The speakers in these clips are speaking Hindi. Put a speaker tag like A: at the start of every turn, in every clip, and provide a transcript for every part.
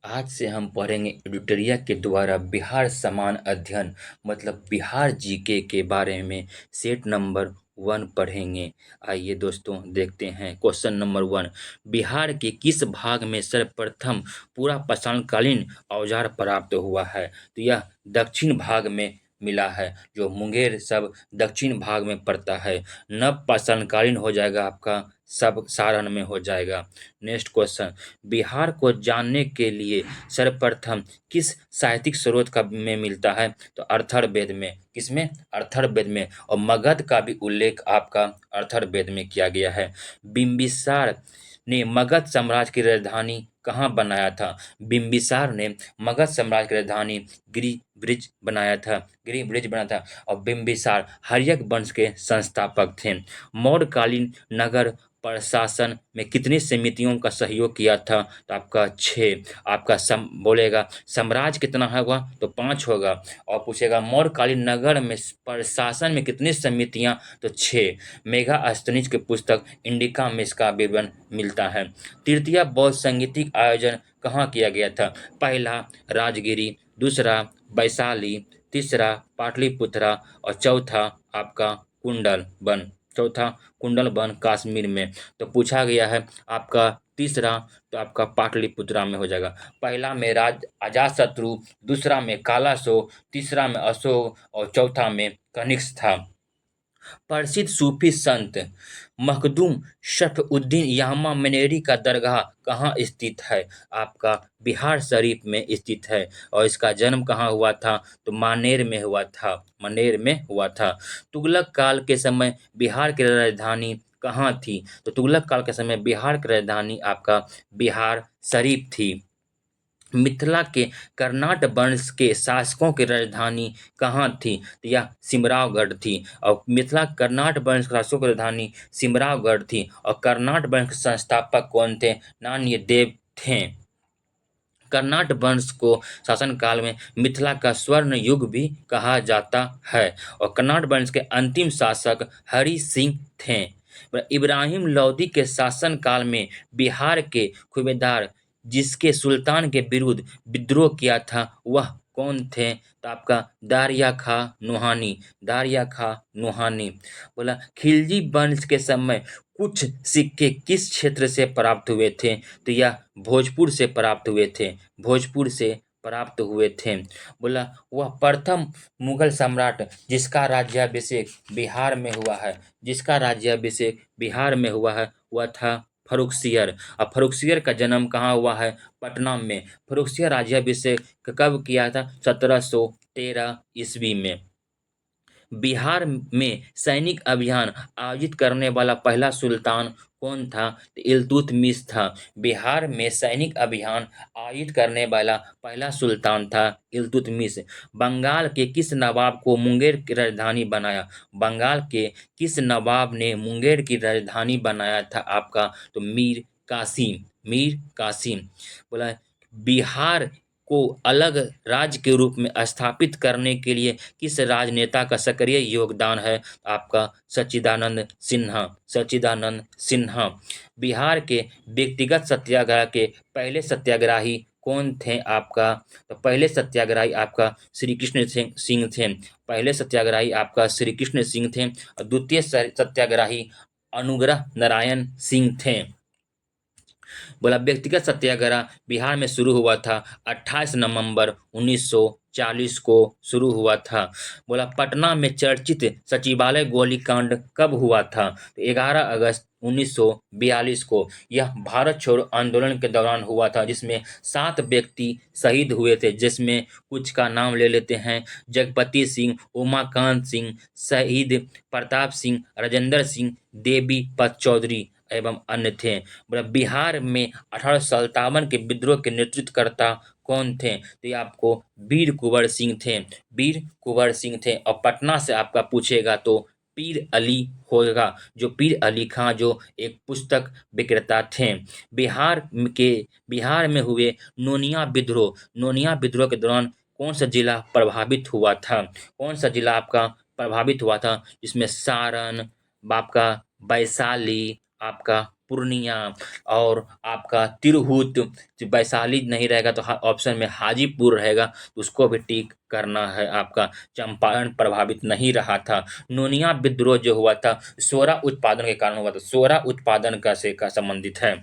A: आज से हम पढ़ेंगे एडिटोरिया के द्वारा बिहार समान अध्ययन मतलब बिहार जीके के बारे में सेट नंबर 1 पढ़ेंगे। आइए दोस्तों देखते हैं क्वेश्चन नंबर 1। बिहार के किस भाग में सर्वप्रथम पूरा पाषाणकालीन औजार प्राप्त हुआ है? तो यह दक्षिण भाग में मिला है। जो मुंगेर सब दक्षिण भाग में पड़ता है। नव पाषाणकालीन हो जाएगा आपका, सब सारण में हो जाएगा। नेक्स्ट क्वेश्चन, बिहार को जानने के लिए सर्वप्रथम किस साहित्यिक स्रोत का में मिलता है? तो अर्थववेद में। किसमें? अर्थववेद में। और मगध का भी उल्लेख आपका अर्थववेद में किया गया है। बिंबिसार ने मगध साम्राज्य की राजधानी कहाँ बनाया था? बिंबिसार ने मगध साम्राज्य की राजधानी गिरिब्रिज बनाया था। गिरिब्रिज बना था। और बिंबिसार हर्यक वंश के संस्थापक थे। मौर्यकालीन नगर प्रशासन में कितनी समितियों का सहयोग किया था? तो आपका 6। आपका बोलेगा साम्राज्य कितना होगा? तो 5 होगा। और पूछेगा मौर्यकालीन नगर में प्रशासन में कितनी समितियां? तो 6। मेगास्थनीज की पुस्तक इंडिका में इसका विवरण मिलता है। तृतीय बौद्ध संगीतिक आयोजन कहाँ किया गया था? पहला राजगिरी, दूसरा वैशाली, तीसरा पाटलिपुत्रा और चौथा आपका कुंडलवन। चौथा कुंडलवन कश्मीर में। तो पूछा गया है आपका तीसरा, तो आपका पाटलिपुत्रा में हो जाएगा। पहला में राज अजातशत्रु, दूसरा में कालासो, तीसरा में अशोक और चौथा में कनिष्क था। प्रसिद्ध सूफी संत मखदूम शरफुद्दीन यामा मनेरी का दरगाह कहाँ स्थित है? आपका बिहार शरीफ में स्थित है। और इसका जन्म कहाँ हुआ था? तो मानेर में हुआ था। मनेर में हुआ था। तुगलक काल के समय बिहार की राजधानी कहाँ थी? तो तुगलक काल के समय बिहार की राजधानी आपका बिहार शरीफ थी। मिथिला के कर्नाट वंश के शासकों की राजधानी कहाँ थी? तो यह सिमरावगढ़ थी। और मिथिला कर्नाट वंश के शासकों की राजधानी सिमरावगढ़ थी। और कर्नाट वंश के संस्थापक कौन थे? नान्यदेव थे। कर्नाट वंश को शासनकाल में मिथिला का स्वर्ण युग भी कहा जाता है। और कर्नाट वंश के अंतिम शासक हरि सिंह थे। इब्राहिम लोदी के शासनकाल में बिहार के सूबेदार जिसके सुल्तान के विरुद्ध विद्रोह किया था वह कौन थे? तो आपका दारिया खा नुहानी। दारिया खा नुहानी। बोला खिलजी वंश के समय कुछ सिक्के किस क्षेत्र से प्राप्त हुए थे? तो यह भोजपुर से प्राप्त हुए थे। भोजपुर से प्राप्त हुए थे। बोला वह प्रथम मुगल सम्राट जिसका राज्याभिषेक बिहार में हुआ है, जिसका राज्याभिषेक बिहार में हुआ है वह था फर्रुखसियर। और फर्रुखसियर का जन्म कहाँ हुआ है? पटना में। फर्रुखसियर राज्याभिषेक कब किया था? 1713 ईस्वी में। बिहार में सैनिक अभियान आयोजित करने वाला पहला सुल्तान कौन था? तो इल्तुतमिश था। बिहार में सैनिक अभियान आयोजित करने वाला पहला सुल्तान था इल्तुतमिश। बंगाल के किस नवाब को मुंगेर की राजधानी बनाया? बंगाल के किस नवाब ने मुंगेर की राजधानी बनाया था आपका? तो मीर कासिम। मीर कासिम। बोला बिहार को अलग राज्य के रूप में स्थापित करने के लिए किस राजनेता का सक्रिय योगदान है? आपका सच्चिदानंद सिन्हा। सच्चिदानंद सिन्हा। बिहार के व्यक्तिगत सत्याग्रह के पहले सत्याग्रही कौन थे आपका? तो पहले सत्याग्रही आपका श्री कृष्ण सिंह थे। पहले सत्याग्रही आपका श्री कृष्ण सिंह थे। और द्वितीय सत्याग्रही अनुग्रह नारायण सिंह थे। बोला व्यक्तिगत सत्याग्रह बिहार में शुरू हुआ था 28 नवंबर 1940 को शुरू हुआ था। बोला पटना में चर्चित सचिवालय गोलीकांड कब हुआ था? तो 11 अगस्त 1942 को। यह भारत छोड़ो आंदोलन के दौरान हुआ था जिसमें 7 व्यक्ति शहीद हुए थे, जिसमें कुछ का नाम ले लेते हैं। जगपति सिंह, उमाकांत सिंह, शहीद प्रताप सिंह, राजेंद्र सिंह, देवी पत चौधरी एवं अन्य थे। बिहार में 1857 के विद्रोह के नेतृत्वकर्ता कौन थे? तो ये आपको वीर कुंवर सिंह थे। वीर कुंवर सिंह थे। और पटना से आपका पूछेगा तो पीर अली होगा, जो पीर अली खां जो एक पुस्तक विक्रेता थे। बिहार में हुए नोनिया विद्रोह, नोनिया विद्रोह के दौरान कौन सा जिला प्रभावित हुआ था? कौन सा जिला आपका प्रभावित हुआ था? जिसमें सारण, आपका वैशाली, आपका पूर्णिया और आपका तिरहुत, जो वैशाली नहीं रहेगा तो ऑप्शन में हाजीपुर रहेगा, तो उसको भी टिक करना है आपका। चंपारण प्रभावित नहीं रहा था। नोनिया विद्रोह जो हुआ था सोरा उत्पादन के कारण हुआ था, सोरा उत्पादन का से का संबंधित है।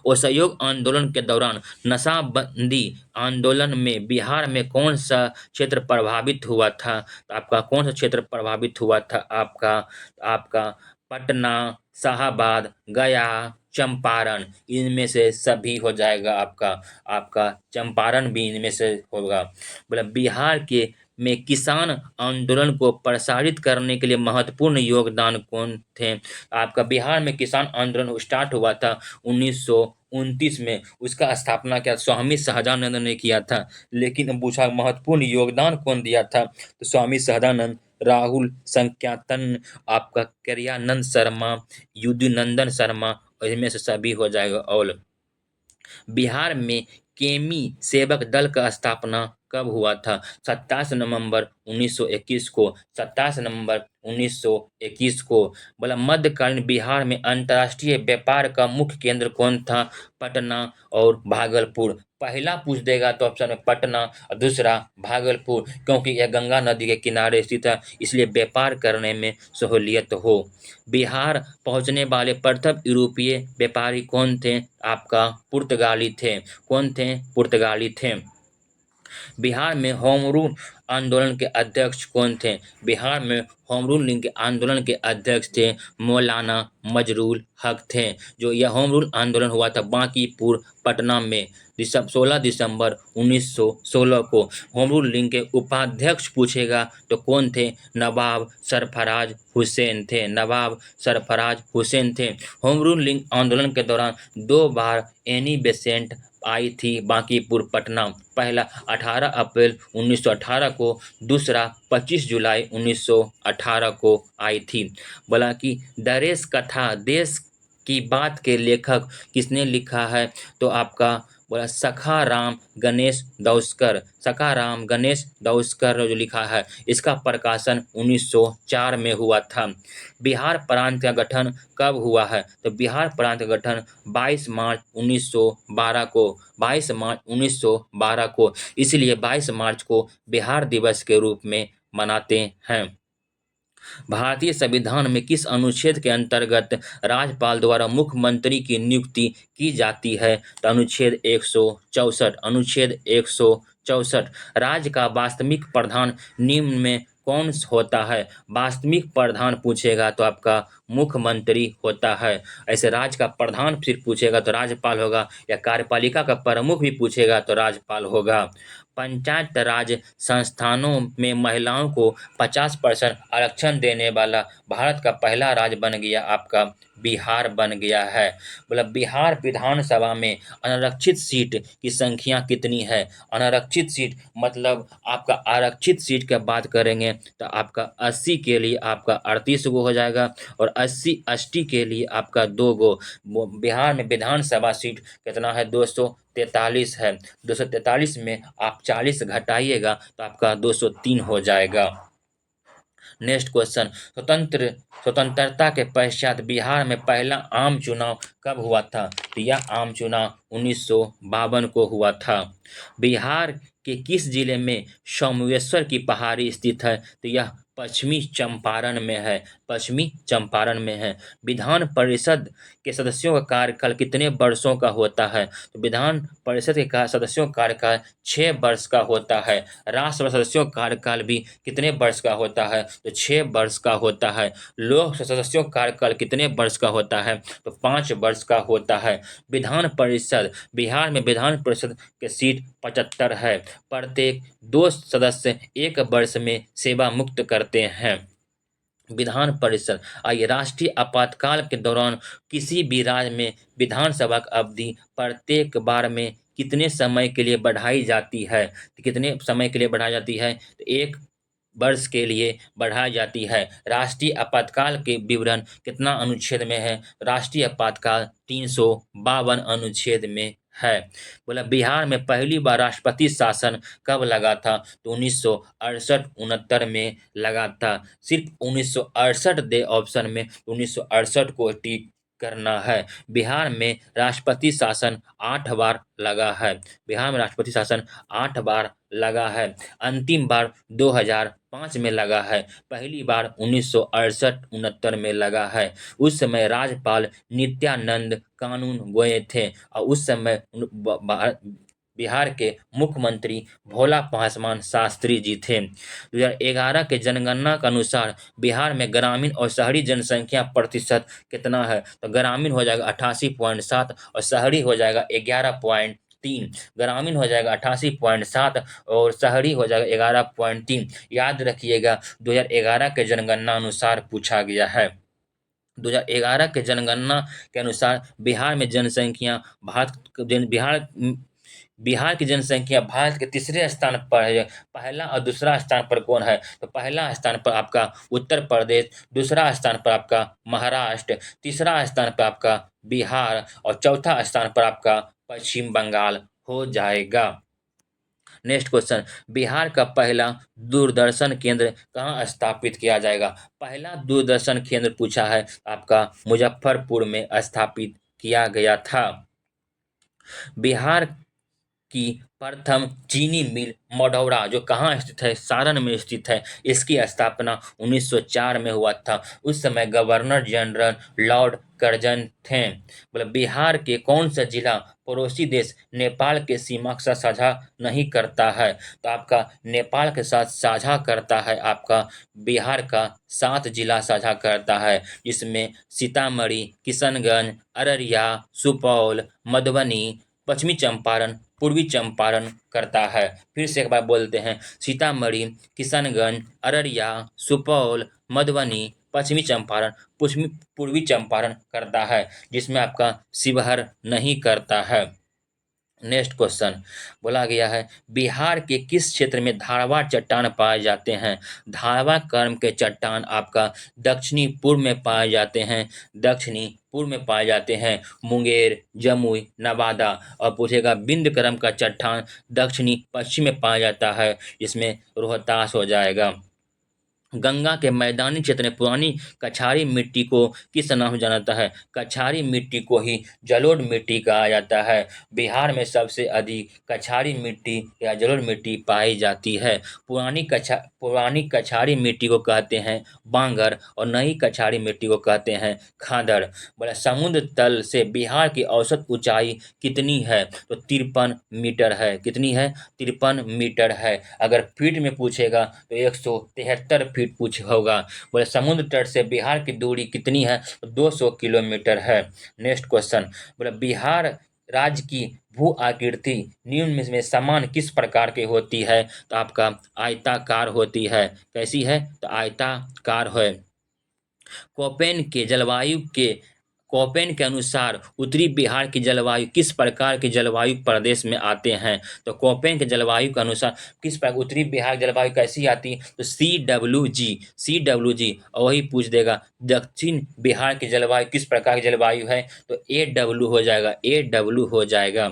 A: असहयोग आंदोलन के दौरान नशाबंदी आंदोलन में बिहार में कौन सा क्षेत्र प्रभावित हुआ था? तो आपका कौन सा क्षेत्र प्रभावित हुआ था? आपका आपका पटना, शाहाबाद, गया, चंपारण, इनमें से सभी हो जाएगा आपका। आपका चंपारण भी इनमें से होगा। बोला बिहार के में किसान आंदोलन को प्रसारित करने के लिए महत्वपूर्ण योगदान कौन थे? आपका बिहार में किसान आंदोलन स्टार्ट हुआ था 1929 में। उसका स्थापना क्या स्वामी सहजानंद ने किया था। लेकिन पूछा महत्वपूर्ण योगदान कौन दिया था, तो स्वामी सहजानंद, राहुल संख्यातन, आपका क्रियानंद शर्मा, युद्धनंदन शर्मा, और इनमें से सभी हो जाएगा। और बिहार में केमी सेवक दल का स्थापना कब हुआ था? 27 नवंबर 1921 को, 27 नवंबर 1921 को। बोला मध्यकालीन बिहार में अंतर्राष्ट्रीय व्यापार का मुख्य केंद्र कौन था? पटना और भागलपुर। पहला पूछ देगा तो ऑप्शन में पटना और दूसरा भागलपुर, क्योंकि यह गंगा नदी के किनारे स्थित है, इसलिए व्यापार करने में सहूलियत हो। बिहार पहुंचने वाले प्रथम यूरोपीय व्यापारी कौन थे? आपका पुर्तगाली थे। कौन थे? पुर्तगाली थे। बिहार में होम रूल आंदोलन के अध्यक्ष कौन थे? बिहार में होम रूल के आंदोलन के अध्यक्ष थे मौलाना मजरूल हक थे। जो यह होम रूल आंदोलन हुआ था बांकीपुर पटना में 16 दिसंबर 1916 को। होम रूल के उपाध्यक्ष पूछेगा तो कौन थे? नवाब सरफराज हुसैन थे। नवाब सरफराज हुसैन थे। होम रूल आंदोलन के दौरान 2 बार एनी बेसेंट आई थी बांकीपुर पटना। पहला 18 अप्रैल 1918 को, दूसरा 25 जुलाई 1918 को आई थी। बोला कि दरेस कथा देश की बात के लेखक किसने लिखा है? तो आपका बोला सखाराम गणेश दौस्कर। सखाराम गणेश दौस्कर ने जो लिखा है, इसका प्रकाशन 1904 में हुआ था। बिहार प्रांत का गठन कब हुआ है? तो बिहार प्रांत का गठन 22 मार्च 1912 को, 22 मार्च 1912 को, इसलिए 22 मार्च को बिहार दिवस के रूप में मनाते हैं। भारतीय संविधान में किस अनुच्छेद के अंतर्गत राज्यपाल द्वारा मुख्यमंत्री की नियुक्ति की जाती है? तो अनुच्छेद 164। अनुच्छेद 164। राज्य का वास्तविक प्रधान निम्न में कौन होता है? वास्तविक प्रधान पूछेगा तो आपका मुख्यमंत्री होता है। ऐसे राज्य का प्रधान फिर पूछेगा तो राज्यपाल होगा, या कार्यपालिका का प्रमुख भी पूछेगा तो राज्यपाल होगा। पंचायत राज संस्थानों में महिलाओं को 50% आरक्षण देने वाला भारत का पहला राज्य बन गया आपका बिहार बन गया है। बोला बिहार विधानसभा में अनारक्षित सीट की संख्या कितनी है? अनारक्षित सीट मतलब आपका आरक्षित सीट की बात करेंगे तो आपका 80 के लिए आपका 38 गो हो जाएगा, और 80 एसटी के लिए आपका 2 गो। बिहार में विधानसभा सीट कितना है? 243 है। 243 में आप 40 घटाइएगा तो आपका 203 हो जाएगा। नेक्स्ट क्वेश्चन, स्वतंत्रता के पश्चात बिहार में पहला आम चुनाव कब हुआ था? तो यह आम चुनाव 1952 को हुआ था। बिहार के किस जिले में सोमेश्वर की पहाड़ी स्थित है? तो यह पश्चिमी चंपारण में है। पश्चिमी चंपारण में है। विधान परिषद के सदस्यों का कार्यकाल कितने वर्षों का होता है? तो विधान परिषद के सदस्यों का कार्यकाल 6 वर्ष का होता है। राज्यसभा सदस्यों का कार्यकाल भी कितने वर्ष का होता है? तो 6 वर्ष का होता है। लोकसभा सदस्यों का कार्यकाल कितने वर्ष का होता है? तो 5 वर्ष का होता है। विधान परिषद, बिहार में विधान परिषद की सीट 75 है। प्रत्येक 2 सदस्य 1 वर्ष में सेवा मुक्त करते हैं। विधान परिषद, आइए राष्ट्रीय आपातकाल के दौरान किसी भी राज्य में विधानसभा की अवधि प्रत्येक बार में कितने समय के लिए बढ़ाई जाती है? तो कितने समय के लिए बढ़ाई जाती है? तो 1 वर्ष के लिए बढ़ाई जाती है। राष्ट्रीय आपातकाल के विवरण कितना अनुच्छेद में है? राष्ट्रीय आपातकाल 352 अनुच्छेद में है। बोला बिहार में पहली बार राष्ट्रपति शासन कब लगा था? तो 1968-69 में लगा था। सिर्फ 1968 दे ऑप्शन में, 1968 को टिक करना है। बिहार में राष्ट्रपति शासन 8 बार लगा है। बिहार में राष्ट्रपति शासन 8 बार लगा है। अंतिम बार 2005 में लगा है। पहली बार 1968-69 में लगा है। उस समय राज्यपाल नित्यानंद कानून गोये थे और उस समय बिहार के मुख्यमंत्री भोला पासवान शास्त्री जी थे। 2011 के जनगणना के अनुसार बिहार में ग्रामीण और शहरी जनसंख्या प्रतिशत कितना है? तो ग्रामीण हो जाएगा 88.7 और शहरी हो जाएगा 11.3। ग्रामीण हो जाएगा 88.7 और शहरी हो जाएगा 11.3। याद रखिएगा 2011 के जनगणना अनुसार पूछा गया है। 2011 के जनगणना के अनुसार बिहार में जनसंख्या बिहार की जनसंख्या भारत के तीसरे स्थान पर है। पहला और दूसरा स्थान पर कौन है? तो पहला स्थान पर आपका उत्तर प्रदेश, दूसरा स्थान पर आपका महाराष्ट्र, तीसरा स्थान पर आपका बिहार और चौथा स्थान पर आपका पश्चिम बंगाल हो जाएगा। नेक्स्ट क्वेश्चन, बिहार का पहला दूरदर्शन केंद्र कहाँ स्थापित किया जाएगा? पहला दूरदर्शन केंद्र पूछा है आपका मुजफ्फरपुर में स्थापित किया गया था। बिहार की प्रथम चीनी मिल मढ़ौरा जो कहाँ स्थित है? सारण में स्थित है। इसकी स्थापना 1904 में हुआ था। उस समय गवर्नर जनरल लॉर्ड कर्जन थे। बोले बिहार के कौन सा जिला पड़ोसी देश नेपाल के सीमा के साथ साझा नहीं करता है? तो आपका नेपाल के साथ साझा करता है आपका बिहार का 7 जिला साझा करता है, जिसमें सीतामढ़ी, किशनगंज, अररिया, सुपौल, मधुबनी, पश्चिमी चंपारण, पूर्वी चंपारण करता है। फिर से एक बार बोलते हैं, सीतामढ़ी, किशनगंज, अररिया, सुपौल, मधुबनी, पश्चिमी चंपारण, पूर्वी चंपारण करता है, जिसमें आपका शिवहर नहीं करता है। नेक्स्ट क्वेश्चन बोला गया है, बिहार के किस क्षेत्र में धारवाड़ चट्टान पाए जाते हैं? धारवाड़ कर्म के चट्टान आपका दक्षिणी पूर्व में पाए जाते हैं। दक्षिणी पूर्व में पाए जाते हैं मुंगेर, जमुई, नवादा। और पूछेगा बिंद कर्म का चट्टान दक्षिणी पश्चिम में पाया जाता है, जिसमें रोहतास हो जाएगा। गंगा के मैदानी क्षेत्र में पुरानी कछारी मिट्टी को किस नाम से जाना जाता है? कछारी मिट्टी को ही जलोढ़ मिट्टी कहा जाता है। बिहार में सबसे अधिक कछारी मिट्टी या जलोढ़ मिट्टी पाई जाती है। पुरानी कछारी मिट्टी को कहते हैं बांगर और नई कछारी मिट्टी को कहते हैं खादड़। बोला समुद्र तल से बिहार की औसत ऊंचाई कितनी है? तो 53 मीटर है। कितनी है? 53 मीटर है। अगर फीट में पूछेगा तो 173 फीट पूछ होगा। बोले समुद्र तट से बिहार की दूरी कितनी है? 200 किलोमीटर है। नेक्स्ट क्वेश्चन, बोले बिहार राज्य की भू आकृति निम्न में समान किस प्रकार की होती है? तो आपका आयताकार होती है। कैसी है? तो आयताकार है। कोपेन के अनुसार उत्तरी बिहार की जलवायु किस प्रकार की जलवायु प्रदेश में आते हैं? तो कोपेन के जलवायु के अनुसार किस प्रकार उत्तरी बिहार की जलवायु कैसी आती है? तो CWG और वही पूछ देगा दक्षिण बिहार की जलवायु किस प्रकार की जलवायु है? तो AW हो जाएगा। AW हो जाएगा।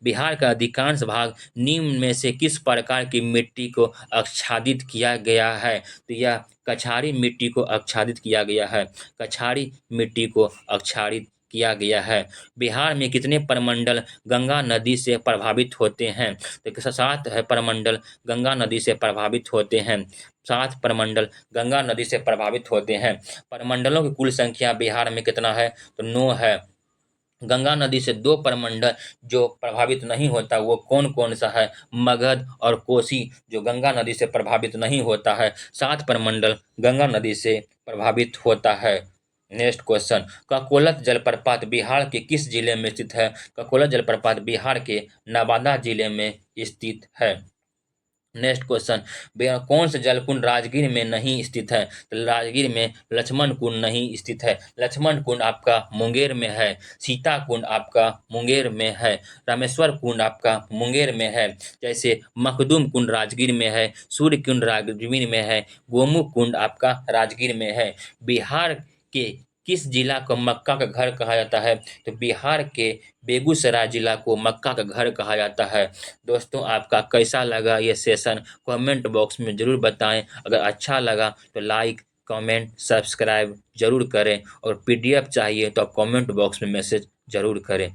A: बिहार का अधिकांश भाग निम्न में से किस प्रकार की मिट्टी को आच्छादित किया गया है? तो यह कछारी मिट्टी को आच्छादित किया गया है। कछारी मिट्टी को आच्छादित किया गया है। बिहार में कितने प्रमंडल गंगा नदी से प्रभावित होते हैं? तो 7 है प्रमंडल गंगा नदी से प्रभावित होते हैं। 7 प्रमंडल गंगा नदी से प्रभावित होते हैं। प्रमंडलों की कुल संख्या बिहार में कितना है? तो 9 है। गंगा नदी से 2 प्रमंडल जो प्रभावित नहीं होता वो कौन कौन सा है? मगध और कोसी जो गंगा नदी से प्रभावित नहीं होता है। 7 प्रमंडल गंगा नदी से प्रभावित होता है। नेक्स्ट क्वेश्चन, ककोलत जलप्रपात बिहार के किस जिले में स्थित है? ककोलत जलप्रपात बिहार के नवादा जिले में स्थित है। नेक्स्ट क्वेश्चन, कौन सा जलकुंड राजगीर में नहीं स्थित है? तो राजगीर में लक्ष्मण कुंड नहीं स्थित है। लक्ष्मण कुंड आपका मुंगेर में है। सीता कुंड आपका मुंगेर में है। रामेश्वर कुंड आपका मुंगेर में है। जैसे मखदूम कुंड राजगीर में है, सूर्य कुंड राजगीर में है, गोमुख कुंड आपका राजगीर में है। बिहार के किस जिला को मक्का का घर कहा जाता है? तो बिहार के बेगूसराय जिला को मक्का का घर कहा जाता है। दोस्तों आपका कैसा लगा ये सेशन कमेंट बॉक्स में ज़रूर बताएं। अगर अच्छा लगा तो लाइक कमेंट, सब्सक्राइब ज़रूर करें और पीडीएफ चाहिए तो आप कमेंट बॉक्स में मैसेज ज़रूर करें।